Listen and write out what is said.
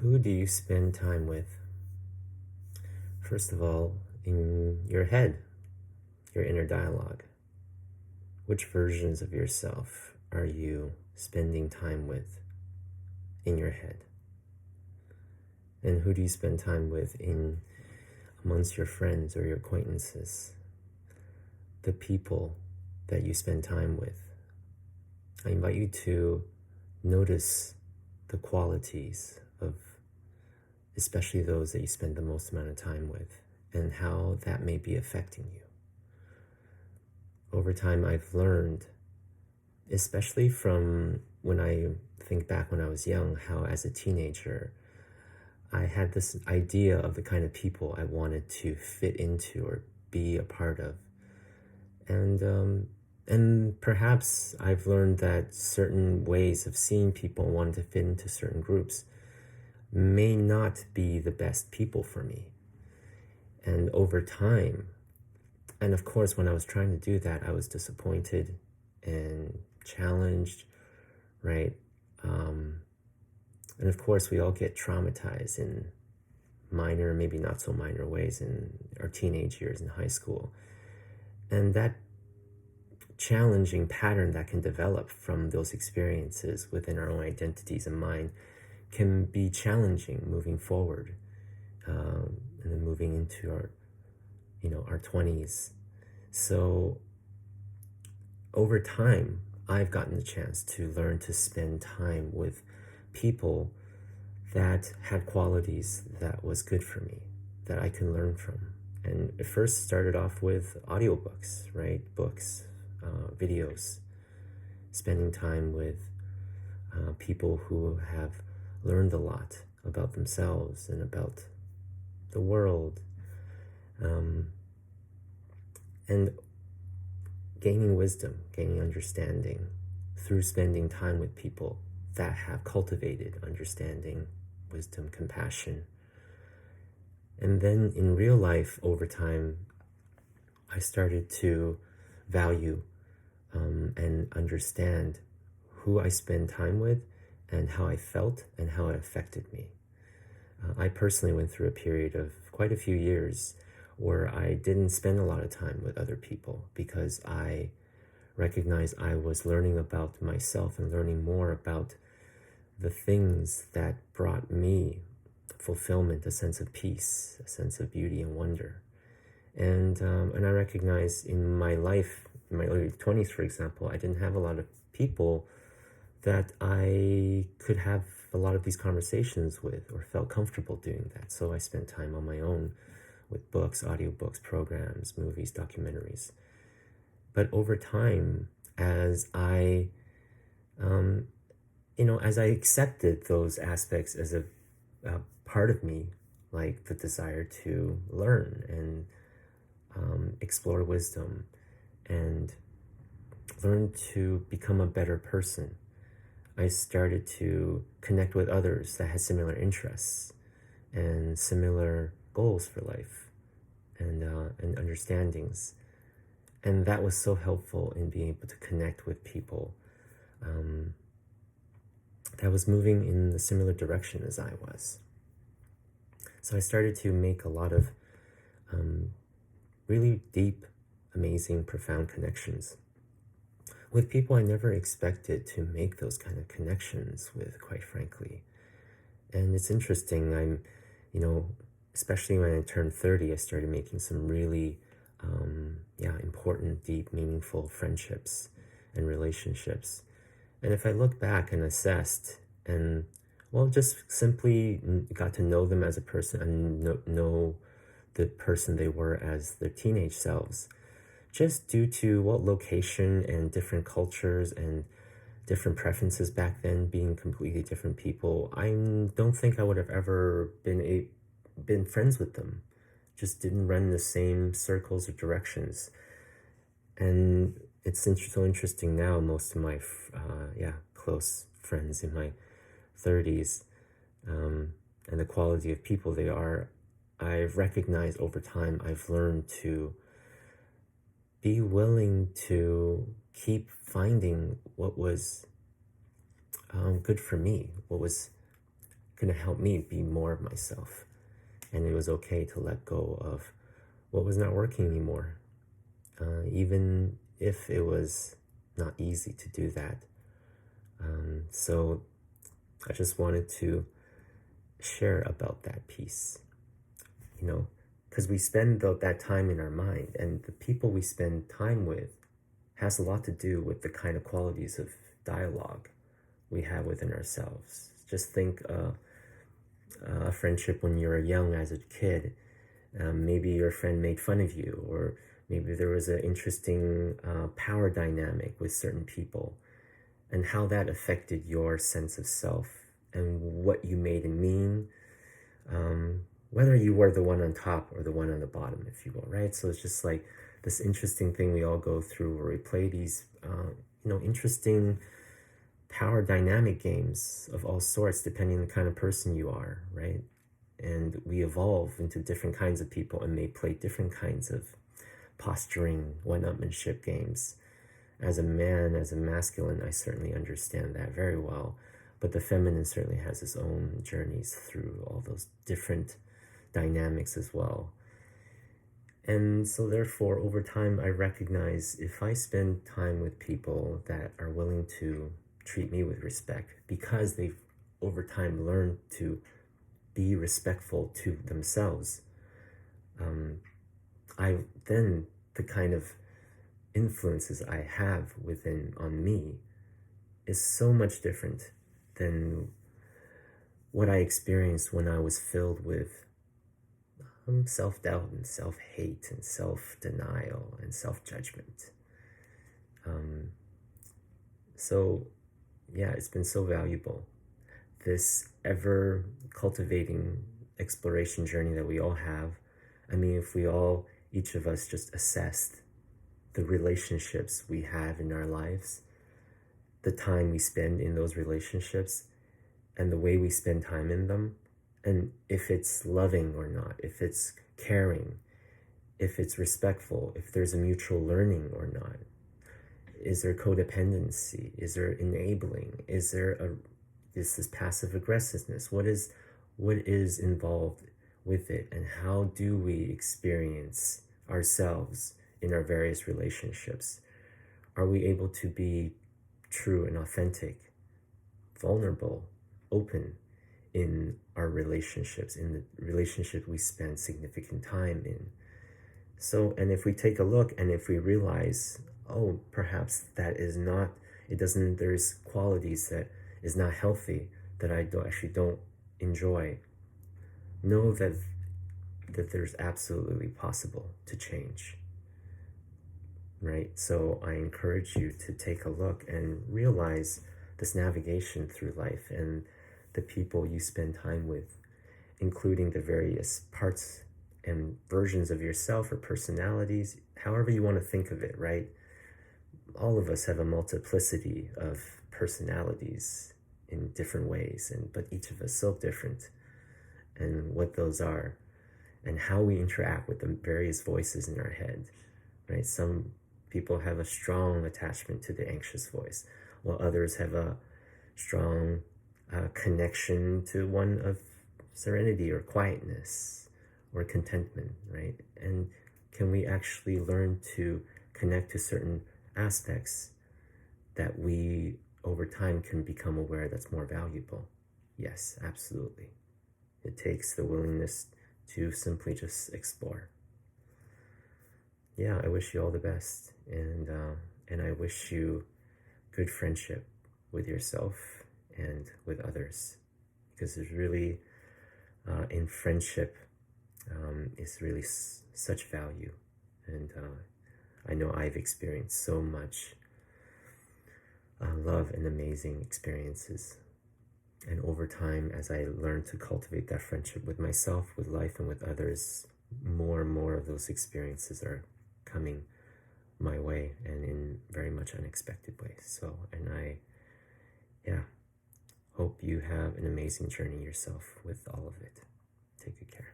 Who do you spend time with? First of all, in your head, your inner dialogue. Which versions of yourself are you spending time with in your head? And who do you spend time with in amongst your friends or your acquaintances? The people that you spend time with. I invite you to notice the qualities of especially those that you spend the most amount of time with, and how that may be affecting you. Over time, I've learned, especially from when I think back when I was young, how as a teenager, I had this idea of the kind of people I wanted to fit into or be a part of. And perhaps I've learned that certain ways of seeing people and wanting to fit into certain groups may not be the best people for me. And over time, and of course, when I was trying to do that, I was disappointed and challenged, right? And of course, we all get traumatized in minor, maybe not so minor ways in our teenage years in high school. And that challenging pattern that can develop from those experiences within our own identities and mind can be challenging moving forward, and then moving into our 20s. So over time, I've gotten the chance to learn to spend time with people that had qualities that was good for me, that I can learn from. And it first started off with audiobooks, right? Books, videos, spending time with people who have learned a lot about themselves and about the world, and gaining wisdom, gaining understanding through spending time with people that have cultivated understanding, wisdom, compassion. And then in real life, over time, I started to value and understand who I spend time with and how I felt and how it affected me. I personally went through a period of quite a few years where I didn't spend a lot of time with other people because I recognized I was learning about myself and learning more about the things that brought me fulfillment, a sense of peace, a sense of beauty and wonder. And I recognized in my life, in my early 20s, for example, I didn't have a lot of people that I could have a lot of these conversations with or felt comfortable doing that. So I spent time on my own with books, audiobooks, programs, movies, documentaries. But over time, as I accepted those aspects as a part of me, like the desire to learn and explore wisdom and learn to become a better person, I started to connect with others that had similar interests and similar goals for life and understandings. And that was so helpful in being able to connect with people that was moving in the similar direction as I was. So I started to make a lot of really deep, amazing, profound connections with people I never expected to make those kind of connections with, quite frankly. And it's interesting, especially when I turned 30, I started making some really important, deep, meaningful friendships and relationships. And if I look back and assessed and, well, just simply got to know them as a person and know the person they were as their teenage selves, just due to location and different cultures and different preferences back then, being completely different people, I don't think I would have ever been friends with them. Just didn't run the same circles or directions. And it's so interesting now, most of my close friends in my 30s, and the quality of people they are, I've recognized over time, I've learned to be willing to keep finding what was good for me, what was going to help me be more of myself. And it was okay to let go of what was not working anymore, even if it was not easy to do that. So I just wanted to share about that piece, because we spend that time in our mind, and the people we spend time with has a lot to do with the kind of qualities of dialogue we have within ourselves. Just think a friendship when you're young as a kid. Maybe your friend made fun of you, or maybe there was an interesting power dynamic with certain people, and how that affected your sense of self and what you made him mean, whether you were the one on top or the one on the bottom, if you will, right? So it's just like this interesting thing we all go through where we play these, interesting power dynamic games of all sorts, depending on the kind of person you are, right? And we evolve into different kinds of people and may play different kinds of posturing, one-upmanship games. As a man, as a masculine, I certainly understand that very well. But the feminine certainly has its own journeys through all those different dynamics as well. And so therefore, over time, I recognize if I spend time with people that are willing to treat me with respect, because they've over time learned to be respectful to themselves, then the kind of influences I have on me is so much different than what I experienced when I was filled with self-doubt and self-hate and self-denial and self-judgment. So yeah, it's been so valuable, this ever cultivating exploration journey that we all have. I mean, if we all, each of us, just assessed the relationships we have in our lives, the time we spend in those relationships, and the way we spend time in them, and if it's loving or not, if it's caring, if it's respectful, if there's a mutual learning or not, is there codependency, is there enabling, is there this passive aggressiveness, what is involved with it, and how do we experience ourselves in our various relationships? Are we able to be true and authentic, vulnerable, open in our relationships, in the relationship we spend significant time in? So, and if we take a look and if we realize, oh, perhaps that is not, there's qualities that is not healthy, that I don't enjoy, know that there's absolutely possible to change, right? So I encourage you to take a look and realize this navigation through life and the people you spend time with, including the various parts and versions of yourself or personalities, however you want to think of it, right? All of us have a multiplicity of personalities in different ways, but each of us so different, and what those are, and how we interact with the various voices in our head, right? Some people have a strong attachment to the anxious voice, while others have a strong connection to one of serenity or quietness or contentment, right? And can we actually learn to connect to certain aspects that we over time can become aware that's more valuable? Yes, absolutely. It takes the willingness to simply just explore. Yeah, I wish you all the best, and I wish you good friendship with yourself and with others, because there's really in friendship is really such value, and I know I've experienced so much love and amazing experiences. And over time, as I learn to cultivate that friendship with myself, with life, and with others, more and more of those experiences are coming my way, and in very much unexpected ways. So, and I hope you have an amazing journey yourself with all of it. Take good care.